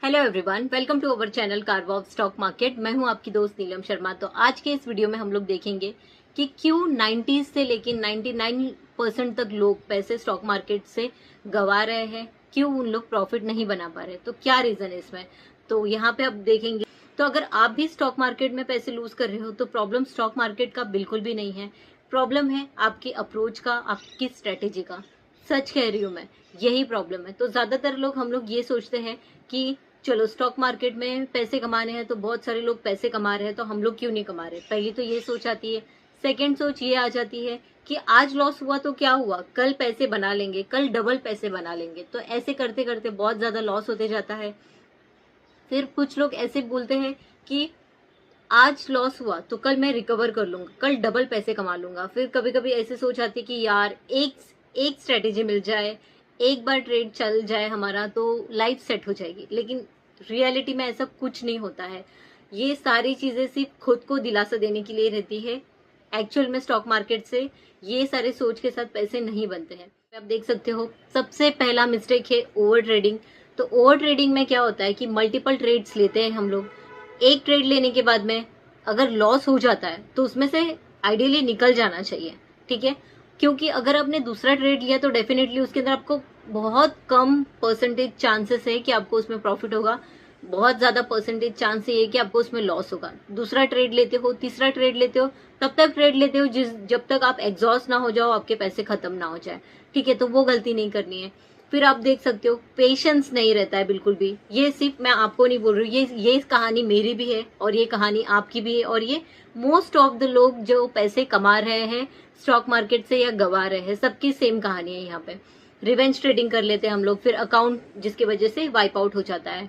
Hello everyone, welcome to our channel carve of stock market. मैं हूं आपकी दोस्त नीलम शर्मा। तो आज के इस वीडियो में हम लोग देखेंगे कि क्यों 90s से लेकर 99% तक लोग पैसे स्टॉक मार्केट से गंवा रहे हैं, क्यों उन लोग प्रॉफिट नहीं बना पा रहे, तो क्या रीजन है इसमें। तो यहाँ पे अब देखेंगे। तो अगर आप भी स्टॉक मार्केट में पैसे लूज कर रहे हो तो प्रॉब्लम स्टॉक मार्केट का बिल्कुल भी नहीं है, प्रॉब्लम है आपकी अप्रोच का, आपकी स्ट्रेटेजी का। सच कह रही हूँ मैं, यही प्रॉब्लम है। तो ज्यादातर लोग हम लोग ये सोचते हैं कि चलो स्टॉक मार्केट में पैसे कमाने हैं, तो बहुत सारे लोग पैसे कमा रहे हैं तो हम लोग क्यों नहीं कमा रहे। पहली तो ये सोच आती है। सेकंड सोच ये आ जाती है कि आज लॉस हुआ तो क्या हुआ, कल पैसे बना लेंगे, कल डबल पैसे बना लेंगे। तो ऐसे करते करते बहुत ज्यादा लॉस होते जाता है। फिर कुछ लोग ऐसे बोलते हैं कि आज लॉस हुआ तो कल मैं रिकवर कर लूंगा, कल डबल पैसे कमा लूंगा। फिर कभी कभी ऐसे सोच आती है कि यार एक स्ट्रेटेजी मिल जाए, एक बार ट्रेड चल जाए हमारा तो लाइफ सेट हो जाएगी। लेकिन रियलिटी में ऐसा कुछ नहीं होता है। ये सारी चीजें सिर्फ खुद को दिलासा देने के लिए रहती है। एक्चुअल में स्टॉक मार्केट से ये सारे सोच के साथ पैसे नहीं बनते हैं। आप देख सकते हो, सबसे पहला मिस्टेक है ओवर ट्रेडिंग। तो ओवर ट्रेडिंग में क्या होता है कि मल्टीपल ट्रेड्स लेते हैं हम लोग। एक ट्रेड लेने के बाद में अगर लॉस हो जाता है तो उसमें से आइडियली निकल जाना चाहिए, ठीक है। क्योंकि अगर आपने दूसरा ट्रेड लिया तो डेफिनेटली उसके अंदर आपको बहुत कम परसेंटेज चांसेस है कि आपको उसमें प्रॉफिट होगा, बहुत ज्यादा परसेंटेज चांस ये है कि आपको उसमें लॉस होगा। दूसरा ट्रेड लेते हो, तीसरा ट्रेड लेते हो, तब तक ट्रेड लेते हो जब तक आप एग्जॉस्ट ना हो जाओ, आपके पैसे खत्म ना हो जाए, ठीक है। तो वो गलती नहीं करनी है। फिर आप देख सकते हो पेशेंस नहीं रहता है बिल्कुल भी। ये सिर्फ मैं आपको नहीं बोल रही हूँ, ये कहानी मेरी भी है और ये कहानी आपकी भी है, और ये मोस्ट ऑफ द लोग जो पैसे कमा रहे हैं स्टॉक मार्केट से या गवा रहे हैं, सबकी सेम कहानी है यहाँ पे। रिवेंज ट्रेडिंग कर लेते हैं हम लोग, फिर अकाउंट जिसकी वजह से वाइप आउट हो जाता है।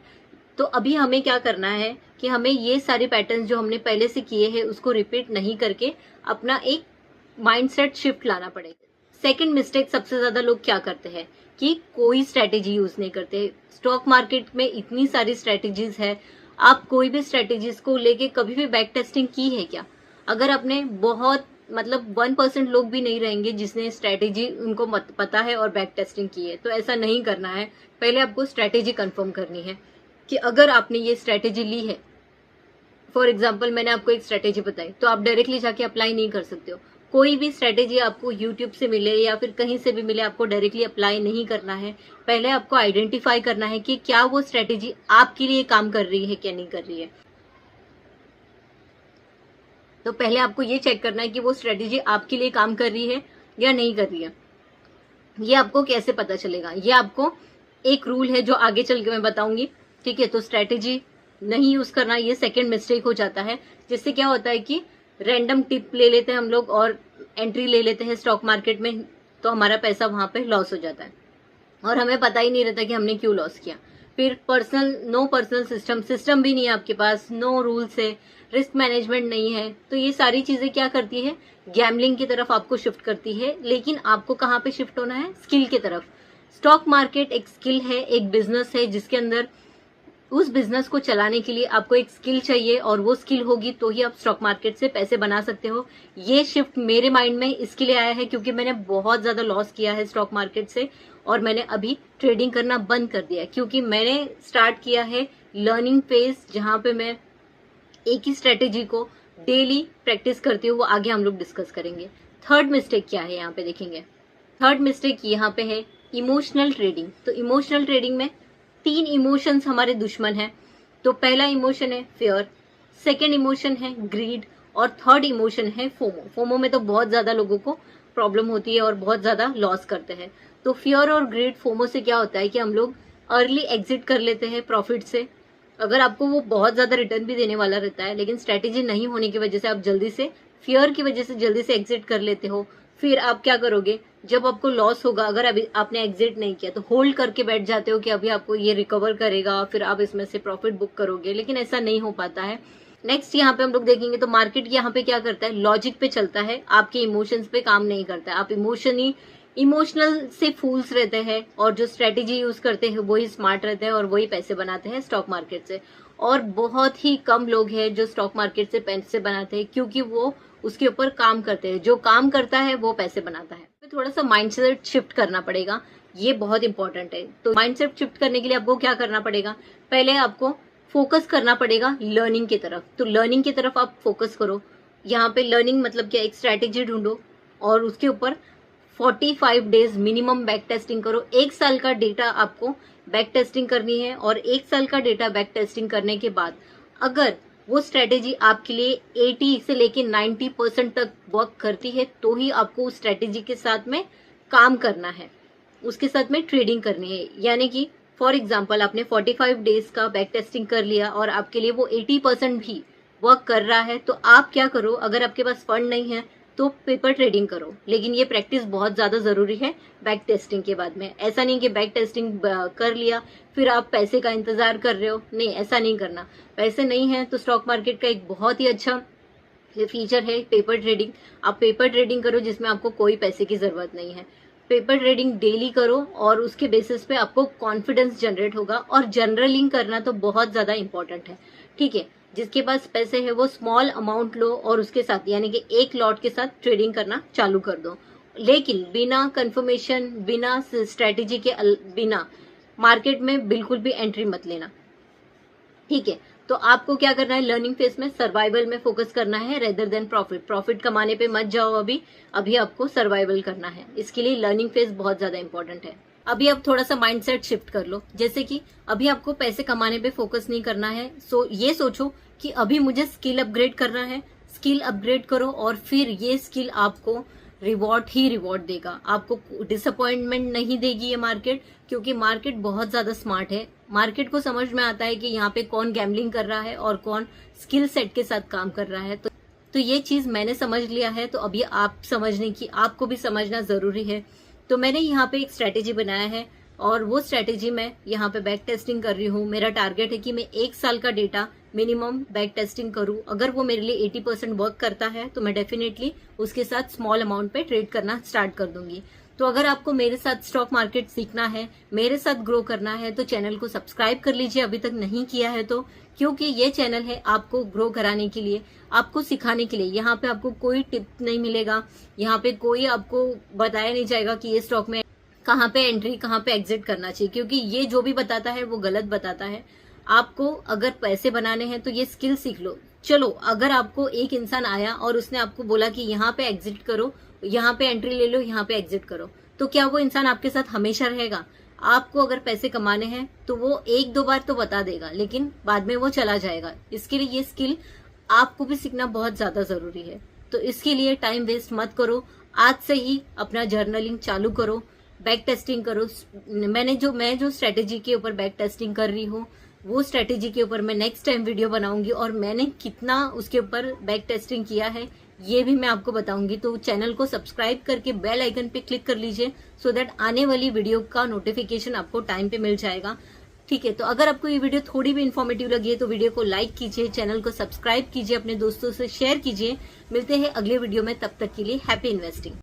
तो अभी हमें क्या करना है कि हमें ये सारे पैटर्न्स जो हमने पहले से किए हैं उसको रिपीट नहीं करके अपना एक माइंडसेट शिफ्ट लाना पड़ेगा। सेकंड मिस्टेक सबसे ज्यादा लोग क्या करते हैं कि कोई स्ट्रेटेजी यूज नहीं करते। स्टॉक मार्केट में इतनी सारी स्ट्रेटेजीज है, आप कोई भी स्ट्रेटेजीज को लेके कभी भी बैक टेस्टिंग की है क्या? अगर आपने बहुत 1% लोग भी नहीं रहेंगे जिसने स्ट्रेटेजी उनको पता है और बैक टेस्टिंग की है। तो ऐसा नहीं करना है। पहले आपको स्ट्रेटेजी कंफर्म करनी है कि अगर आपने ये स्ट्रेटेजी ली है, फॉर एग्जाम्पल मैंने आपको एक स्ट्रेटेजी बताई, तो आप डायरेक्टली जाके अप्लाई नहीं कर सकते हो। कोई भी स्ट्रेटेजी आपको यूट्यूब से मिले या फिर कहीं से भी मिले, आपको डायरेक्टली अप्लाई नहीं करना है। पहले आपको आइडेंटिफाई करना है कि क्या वो स्ट्रेटेजी आपके लिए काम कर रही है क्या नहीं कर रही है। तो पहले आपको ये चेक करना है कि वो स्ट्रेटेजी आपके लिए काम कर रही है या नहीं कर रही है। ये आपको कैसे पता चलेगा? ये आपको एक रूल है जो आगे चल के मैं बताऊंगी, ठीक है। तो स्ट्रेटेजी नहीं यूज करना, ये सेकंड मिस्टेक हो जाता है, जिससे क्या होता है कि रैंडम टिप ले लेते हैं हम लोग और एंट्री ले लेते हैं स्टॉक मार्केट में, तो हमारा पैसा वहां पे लॉस हो जाता है और हमें पता ही नहीं रहता कि हमने क्यों लॉस किया। फिर नो पर्सनल सिस्टम भी नहीं है आपके पास, नो रूल्स है, रिस्क मैनेजमेंट नहीं है। तो ये सारी चीजें क्या करती है, गैम्बलिंग की तरफ आपको शिफ्ट करती है। लेकिन आपको कहाँ पे शिफ्ट होना है? स्किल की तरफ। स्टॉक मार्केट एक स्किल है, एक बिजनेस है, जिसके अंदर उस बिजनेस को चलाने के लिए आपको एक स्किल चाहिए और वो स्किल होगी तो ही आप स्टॉक मार्केट से पैसे बना सकते हो। ये शिफ्ट मेरे माइंड में इसके लिए आया है क्योंकि मैंने बहुत ज्यादा लॉस किया है स्टॉक मार्केट से और मैंने अभी ट्रेडिंग करना बंद कर दिया है, क्योंकि मैंने स्टार्ट किया है लर्निंग फेज, जहां पे मैं एक ही स्ट्रेटेजी को डेली प्रैक्टिस करती हूँ। वो आगे हम लोग डिस्कस करेंगे। थर्ड मिस्टेक क्या है यहाँ पे देखेंगे। थर्ड मिस्टेक यहाँ पे है इमोशनल ट्रेडिंग। तो इमोशनल ट्रेडिंग में 3 इमोशंस हमारे दुश्मन हैं। तो पहला इमोशन है फियर, सेकंड इमोशन है ग्रीड और थर्ड इमोशन है फोमो। फोमो में तो बहुत ज्यादा लोगों को प्रॉब्लम होती है और बहुत ज्यादा लॉस करते हैं। तो फियर और ग्रीड फोमो से क्या होता है कि हम लोग अर्ली एग्जिट कर लेते हैं प्रॉफिट से। अगर आपको वो बहुत ज्यादा रिटर्न भी देने वाला रहता है, लेकिन स्ट्रेटेजी नहीं होने की वजह से आप जल्दी से, फियर की वजह से जल्दी से एग्जिट कर लेते हो। फिर आप क्या करोगे, जब आपको लॉस होगा, अगर अभी आपने एग्जिट नहीं किया तो होल्ड करके बैठ जाते हो कि अभी आपको ये रिकवर करेगा, फिर आप इसमें से प्रॉफिट बुक करोगे, लेकिन ऐसा नहीं हो पाता है। नेक्स्ट यहाँ पे हम लोग देखेंगे तो मार्केट यहाँ पे क्या करता है, लॉजिक पे चलता है, आपके इमोशंस पे काम नहीं करता है। आप इमोशनल से फूल्स रहते हैं और जो स्ट्रेटेजी यूज करते हैं वही स्मार्ट रहते हैं और वही पैसे बनाते हैं स्टॉक मार्केट से। और बहुत ही कम लोग हैं जो स्टॉक मार्केट से पैसे बनाते हैं, क्योंकि वो उसके ऊपर काम करते हैं। जो काम करता है वो पैसे बनाता है। तो थोड़ा सा माइंडसेट शिफ्ट करना पड़ेगा ये बहुत इंपॉर्टेंट है। तो माइंडसेट शिफ्ट करने के लिए आपको क्या करना पड़ेगा, पहले आपको फोकस करना पड़ेगा लर्निंग की तरफ। तो लर्निंग की तरफ आप फोकस करो। यहाँ पे लर्निंग मतलब क्या, एक स्ट्रैटेजी ढूंढो और उसके ऊपर 45 डेज मिनिमम बैक टेस्टिंग करो। 1 साल का डेटा आपको बैक टेस्टिंग करनी है और 1 साल का डेटा बैक टेस्टिंग करने के बाद अगर वो स्ट्रेटेजी आपके लिए 80 से लेके 90% तक वर्क करती है तो ही आपको उस स्ट्रेटेजी के साथ में काम करना है, उसके साथ में ट्रेडिंग करनी है। यानी कि फॉर एग्जाम्पल आपने 45 डेज का बैक टेस्टिंग कर लिया और आपके लिए वो 80% भी वर्क कर रहा है, तो आप क्या करो, अगर आपके पास फंड नहीं है तो पेपर ट्रेडिंग करो। लेकिन ये प्रैक्टिस बहुत ज्यादा जरूरी है बैक टेस्टिंग के बाद में। ऐसा नहीं कि बैक टेस्टिंग कर लिया फिर आप पैसे का इंतजार कर रहे हो, नहीं, ऐसा नहीं करना। पैसे नहीं है तो स्टॉक मार्केट का एक बहुत ही अच्छा फीचर है पेपर ट्रेडिंग। आप पेपर ट्रेडिंग करो जिसमें आपको कोई पैसे की जरूरत नहीं है। पेपर ट्रेडिंग डेली करो और उसके बेसिस पे आपको कॉन्फिडेंस जनरेट होगा। और जर्नलिंग करना तो बहुत ज्यादा इंपॉर्टेंट है, ठीक है। जिसके पास पैसे है वो स्मॉल अमाउंट लो और उसके साथ यानी कि एक लॉट के साथ ट्रेडिंग करना चालू कर दो। लेकिन बिना कंफर्मेशन, बिना स्ट्रेटेजी के बिना मार्केट में बिल्कुल भी एंट्री मत लेना, ठीक है। तो आपको क्या करना है, लर्निंग फेज में सर्वाइवल में फोकस करना है रेदर देन प्रॉफिट। प्रॉफिट कमाने पे मत जाओ, अभी आपको सर्वाइवल करना है। इसके लिए लर्निंग फेज बहुत ज्यादा इंपॉर्टेंट है। अभी आप थोड़ा सा माइंडसेट शिफ्ट कर लो, जैसे कि अभी आपको पैसे कमाने पे फोकस नहीं करना है। ये सोचो कि अभी मुझे स्किल अपग्रेड करना है। स्किल अपग्रेड करो और फिर ये स्किल आपको रिवॉर्ड ही रिवॉर्ड देगा, आपको डिसअपॉइंटमेंट नहीं देगी ये मार्केट, क्योंकि मार्केट बहुत ज्यादा स्मार्ट है। मार्केट को समझ में आता है कि यहाँ पे कौन गैम्बलिंग कर रहा है और कौन स्किल सेट के साथ काम कर रहा है। तो ये चीज मैंने समझ लिया है, तो अभी आप समझने की, आपको भी समझना जरूरी है। तो मैंने यहाँ पे एक स्ट्रेटेजी बनाया है और वो स्ट्रेटेजी मैं यहाँ पे बैक टेस्टिंग कर रही हूँ। मेरा टारगेट है कि मैं 1 साल का डेटा मिनिमम बैक टेस्टिंग करूँ। अगर वो मेरे लिए 80% वर्क करता है तो मैं डेफिनेटली उसके साथ स्मॉल अमाउंट पे ट्रेड करना स्टार्ट कर दूंगी। तो अगर आपको मेरे साथ स्टॉक मार्केट सीखना है, मेरे साथ ग्रो करना है, तो चैनल को सब्सक्राइब कर लीजिए अभी तक नहीं किया है तो, क्योंकि ये चैनल है आपको ग्रो कराने के लिए, आपको सिखाने के लिए। यहाँ पे आपको कोई टिप नहीं मिलेगा, यहाँ पे कोई आपको बताया नहीं जाएगा कि ये स्टॉक में कहाँ पे एंट्री, कहाँ पे एग्जिट करना चाहिए, क्योंकि ये जो भी बताता है वो गलत बताता है। आपको अगर पैसे बनाने हैं तो ये स्किल सीख लो। चलो, अगर आपको एक इंसान आया और उसने आपको बोला कि यहाँ पे एग्जिट करो, यहाँ पे एंट्री ले लो, यहाँ पे एग्जिट करो, तो क्या वो इंसान आपके साथ हमेशा रहेगा? आपको अगर पैसे कमाने हैं तो वो 1-2 बार तो बता देगा, लेकिन बाद में वो चला जाएगा। इसके लिए ये स्किल आपको भी सीखना बहुत ज्यादा जरूरी है। तो इसके लिए टाइम वेस्ट मत करो, आज से ही अपना जर्नलिंग चालू करो, बैक टेस्टिंग करो। मैं जो स्ट्रेटेजी के ऊपर बैक टेस्टिंग कर रही हूँ वो स्ट्रेटेजी के ऊपर मैं नेक्स्ट टाइम वीडियो बनाऊंगी और मैंने कितना उसके ऊपर बैक टेस्टिंग किया है ये भी मैं आपको बताऊंगी। तो चैनल को सब्सक्राइब करके बेल आइकन पे क्लिक कर लीजिए, सो दैट आने वाली वीडियो का नोटिफिकेशन आपको टाइम पे मिल जाएगा, ठीक है। तो अगर आपको ये वीडियो थोड़ी भी इन्फॉर्मेटिव लगी है तो वीडियो को लाइक कीजिए, चैनल को सब्सक्राइब कीजिए, अपने दोस्तों से शेयर कीजिए। मिलते हैं अगले वीडियो में, तब तक के लिए हैप्पी इन्वेस्टिंग।